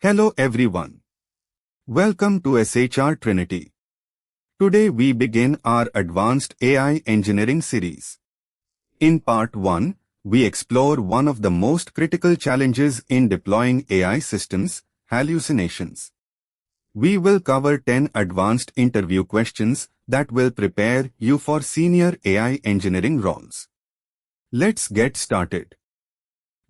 Hello everyone. Welcome to SHR Trinity. Today we begin our Advanced AI Engineering series. In Part 1, we explore one of the most critical challenges in deploying AI systems, hallucinations. We will cover 10 advanced interview questions that will prepare you for senior AI engineering roles. Let's get started.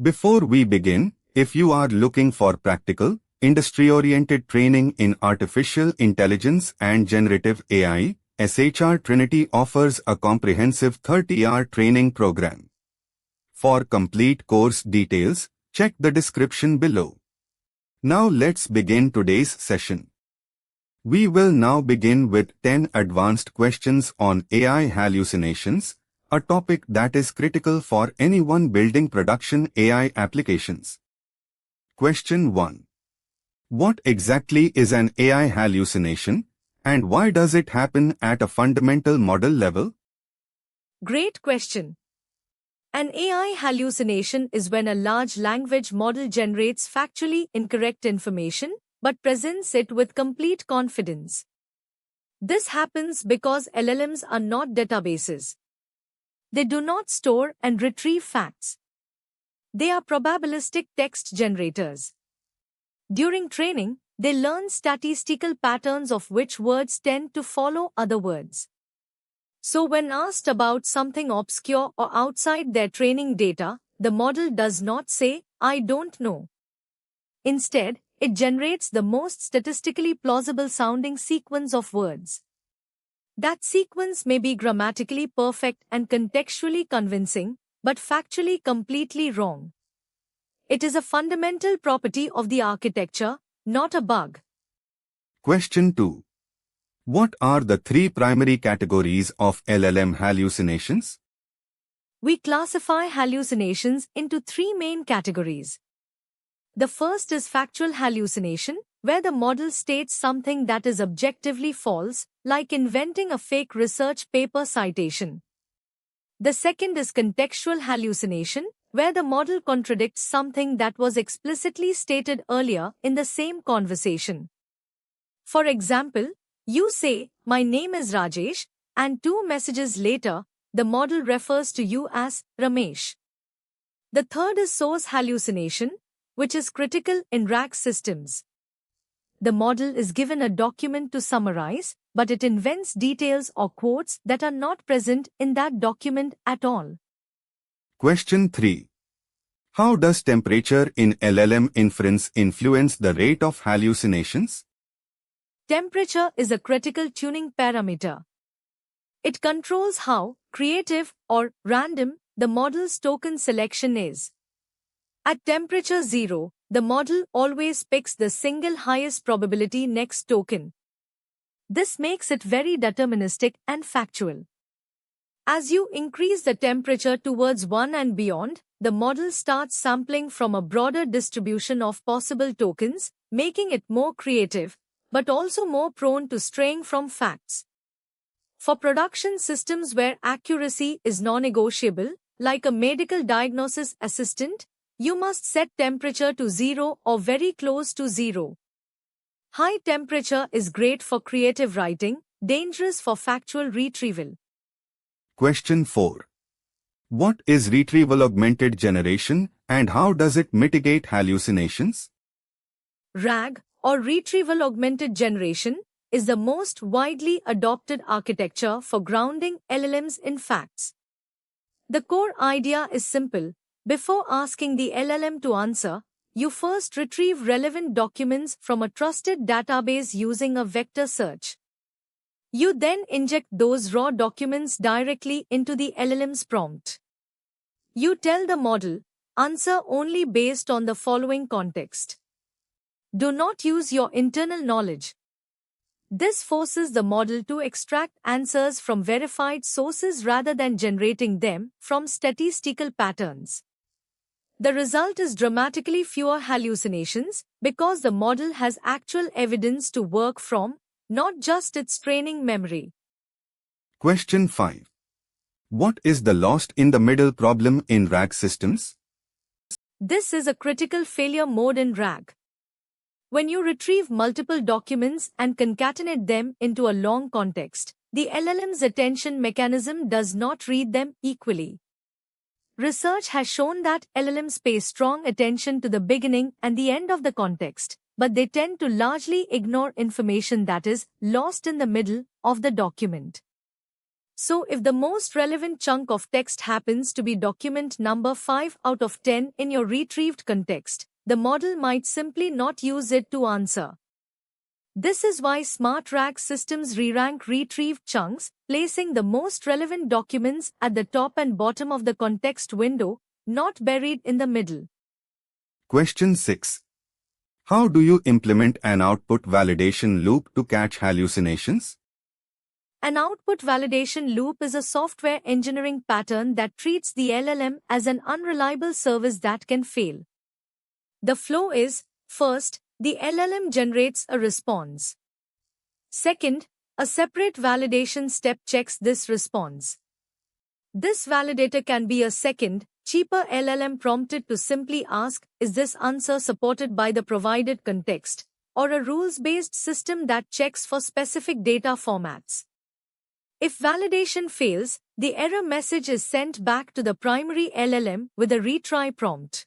Before we begin, if you are looking for practical, industry-oriented training in artificial intelligence and generative AI, SHR Trinity offers a comprehensive 30-hour training program. For complete course details, check the description below. Now let's begin today's session. We will now begin with 10 advanced questions on AI hallucinations, a topic that is critical for anyone building production AI applications. Question 1. What exactly is an AI hallucination, and why does it happen at a fundamental model level? Great question. An AI hallucination is when a large language model generates factually incorrect information but presents it with complete confidence. This happens because LLMs are not databases. They do not store and retrieve facts. They are probabilistic text generators. During training, they learn statistical patterns of which words tend to follow other words. So when asked about something obscure or outside their training data, the model does not say, "I don't know." Instead, it generates the most statistically plausible sounding sequence of words. That sequence may be grammatically perfect and contextually convincing, but factually completely wrong. It is a fundamental property of the architecture, not a bug. Question 2. What are the three primary categories of LLM hallucinations? We classify hallucinations into three main categories. The first is factual hallucination, where the model states something that is objectively false, like inventing a fake research paper citation. The second is contextual hallucination, where the model contradicts something that was explicitly stated earlier in the same conversation. For example, you say, "My name is Rajesh," and 2 messages later, the model refers to you as Ramesh. The third is source hallucination, which is critical in RAG systems. The model is given a document to summarize, but it invents details or quotes that are not present in that document at all. Question 3. How does temperature in LLM inference influence the rate of hallucinations? Temperature is a critical tuning parameter. It controls how creative or random the model's token selection is. At temperature 0, the model always picks the single highest probability next token. This makes it very deterministic and factual. As you increase the temperature towards 1 and beyond, the model starts sampling from a broader distribution of possible tokens, making it more creative, but also more prone to straying from facts. For production systems where accuracy is non-negotiable, like a medical diagnosis assistant, you must set temperature to 0 or very close to 0. High temperature is great for creative writing, dangerous for factual retrieval. Question 4. What is Retrieval-Augmented Generation and how does it mitigate hallucinations? RAG, or Retrieval-Augmented Generation, is the most widely adopted architecture for grounding LLMs in facts. The core idea is simple. Before asking the LLM to answer, you first retrieve relevant documents from a trusted database using a vector search. You then inject those raw documents directly into the LLM's prompt. You tell the model, "Answer only based on the following context." Do not use your internal knowledge. This forces the model to extract answers from verified sources rather than generating them from statistical patterns. The result is dramatically fewer hallucinations because the model has actual evidence to work from, not just its training memory. Question 5. What is the lost in the middle problem in RAG systems? This is a critical failure mode in RAG. When you retrieve multiple documents and concatenate them into a long context, the LLM's attention mechanism does not read them equally. Research has shown that LLMs pay strong attention to the beginning and the end of the context, but they tend to largely ignore information that is lost in the middle of the document. So if the most relevant chunk of text happens to be document number 5 out of 10 in your retrieved context, the model might simply not use it to answer. This is why smart RAG systems re-rank retrieved chunks, placing the most relevant documents at the top and bottom of the context window, not buried in the middle. Question 6. How do you implement an output validation loop to catch hallucinations? An output validation loop is a software engineering pattern that treats the LLM as an unreliable service that can fail. The flow is, first, the LLM generates a response. Second, a separate validation step checks this response. This validator can be a second, cheaper LLM prompted to simply ask, is this answer supported by the provided context, or a rules-based system that checks for specific data formats. If validation fails, the error message is sent back to the primary LLM with a retry prompt.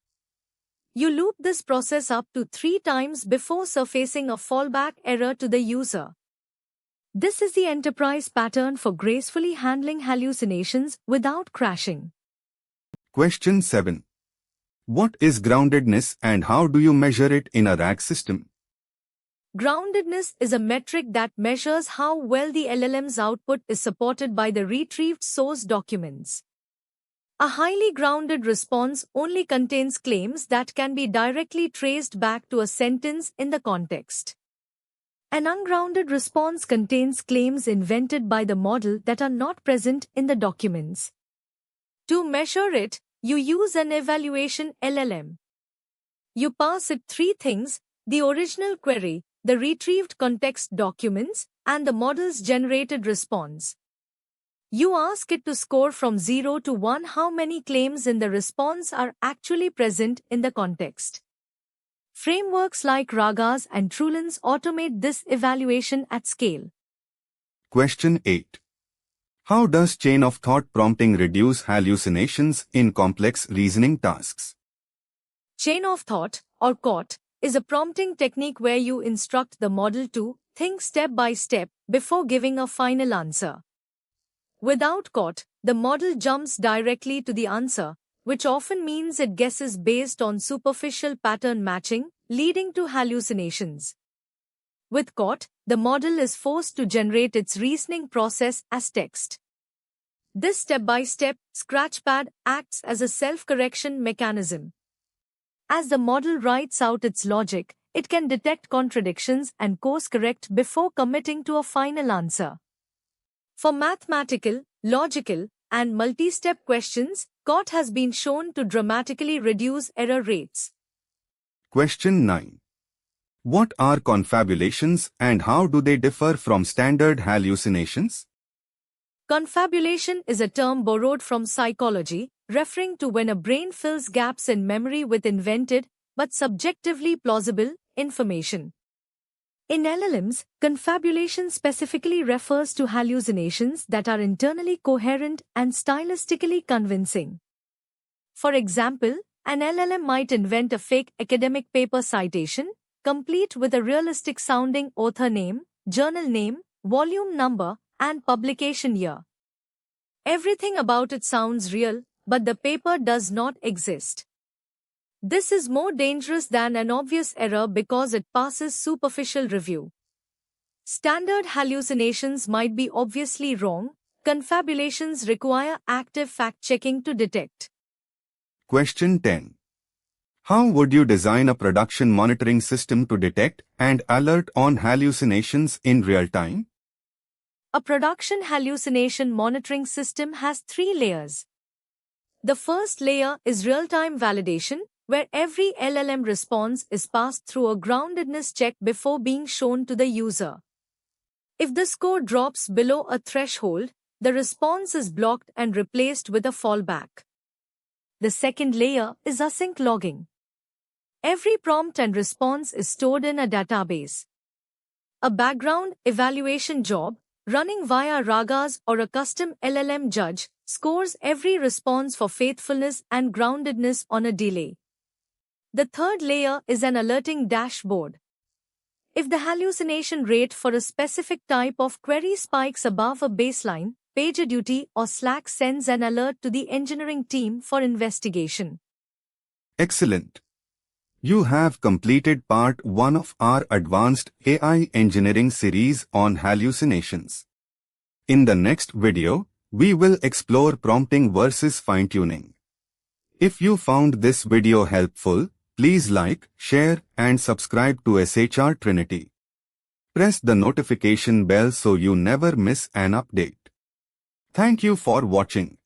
You loop this process up to 3 times before surfacing a fallback error to the user. This is the enterprise pattern for gracefully handling hallucinations without crashing. Question 7. What is groundedness and how do you measure it in a RAG system? Groundedness is a metric that measures how well the LLM's output is supported by the retrieved source documents. A highly grounded response only contains claims that can be directly traced back to a sentence in the context. An ungrounded response contains claims invented by the model that are not present in the documents. To measure it, you use an evaluation LLM. You pass it 3 things: the original query, the retrieved context documents, and the model's generated response. You ask it to score from 0 to 1 how many claims in the response are actually present in the context. Frameworks like Ragas and Trulens automate this evaluation at scale. Question 8. How does chain of thought prompting reduce hallucinations in complex reasoning tasks? Chain of thought, or COT, is a prompting technique where you instruct the model to think step by step before giving a final answer. Without COT, the model jumps directly to the answer, which often means it guesses based on superficial pattern matching, leading to hallucinations. With COT, the model is forced to generate its reasoning process as text. This step-by-step scratchpad acts as a self-correction mechanism. As the model writes out its logic, it can detect contradictions and course-correct before committing to a final answer. For mathematical, logical, and multi-step questions, COT has been shown to dramatically reduce error rates. Question 9. What are confabulations and how do they differ from standard hallucinations? Confabulation is a term borrowed from psychology, referring to when a brain fills gaps in memory with invented, but subjectively plausible, information. In LLMs, confabulation specifically refers to hallucinations that are internally coherent and stylistically convincing. For example, an LLM might invent a fake academic paper citation, complete with a realistic-sounding author name, journal name, volume number, and publication year. Everything about it sounds real, but the paper does not exist. This is more dangerous than an obvious error because it passes superficial review. Standard hallucinations might be obviously wrong. Confabulations require active fact-checking to detect. Question 10. How would you design a production monitoring system to detect and alert on hallucinations in real time? A production hallucination monitoring system has 3 layers. The first layer is real-time validation, where every LLM response is passed through a groundedness check before being shown to the user. If the score drops below a threshold, the response is blocked and replaced with a fallback. The second layer is async logging. Every prompt and response is stored in a database. A background evaluation job, running via RAGAs or a custom LLM judge, scores every response for faithfulness and groundedness on a delay. The third layer is an alerting dashboard. If the hallucination rate for a specific type of query spikes above a baseline, PagerDuty or Slack sends an alert to the engineering team for investigation. Excellent. You have completed part 1 of our advanced AI engineering series on hallucinations. In the next video, we will explore prompting versus fine-tuning. If you found this video helpful, please like, share, and subscribe to SHR Trinity. Press the notification bell so you never miss an update. Thank you for watching.